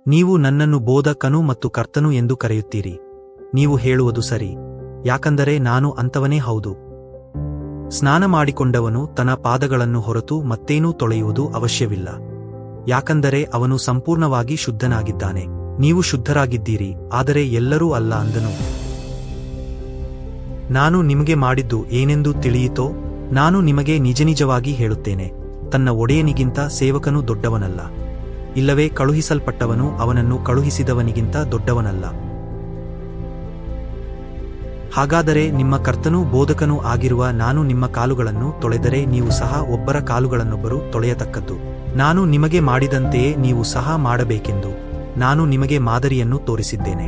ನೀವು ನನ್ನನ್ನು ಬೋಧಕನು ಮತ್ತು ಕರ್ತನು ಎಂದು ಕರೆಯುತ್ತೀರಿ. ನೀವು ಹೇಳುವುದು ಸರಿ, ಯಾಕಂದರೆ ನಾನು ಅಂಥವನೇ ಹೌದು. ಸ್ನಾನ ಮಾಡಿಕೊಂಡವನು ತನ್ನ ಪಾದಗಳನ್ನು ಹೊರತು ಮತ್ತೇನೂ ತೊಳೆಯುವುದು ಅವಶ್ಯವಿಲ್ಲ, ಯಾಕಂದರೆ ಅವನು ಸಂಪೂರ್ಣವಾಗಿ ಶುದ್ಧನಾಗಿದ್ದಾನೆ. ನೀವು ಶುದ್ಧರಾಗಿದ್ದೀರಿ, ಆದರೆ ಎಲ್ಲರೂ ಅಲ್ಲ ಅಂದನು. ನಾನು ನಿಮಗೆ ಮಾಡಿದ್ದು ಏನೆಂದು ತಿಳಿಯಿತೋ? ನಾನು ನಿಮಗೆ ನಿಜನಿಜವಾಗಿ ಹೇಳುತ್ತೇನೆ, ತನ್ನ ಒಡೆಯನಿಗಿಂತ ಸೇವಕನು ದೊಡ್ಡವನಲ್ಲ, ಇಲ್ಲವೇ ಕಳುಹಿಸಲ್ಪಟ್ಟವನು ಅವನನ್ನು ಕಳುಹಿಸಿದವನಿಗಿಂತ ದೊಡ್ಡವನಲ್ಲ. ಹಾಗಾದರೆ ನಿಮ್ಮ ಕರ್ತನೂ ಬೋಧಕನೂ ಆಗಿರುವ ನಾನು ನಿಮ್ಮ ಕಾಲುಗಳನ್ನು ತೊಳೆದರೆ ನೀವು ಸಹ ಒಬ್ಬರ ಕಾಲುಗಳನ್ನೊಬ್ಬರು ತೊಳೆಯತಕ್ಕದ್ದು. ನಾನು ನಿಮಗೆ ಮಾಡಿದಂತೆಯೇ ನೀವು ಸಹ ಮಾಡಬೇಕೆಂದು ನಾನು ನಿಮಗೆ ಮಾದರಿಯನ್ನು ತೋರಿಸಿದ್ದೇನೆ.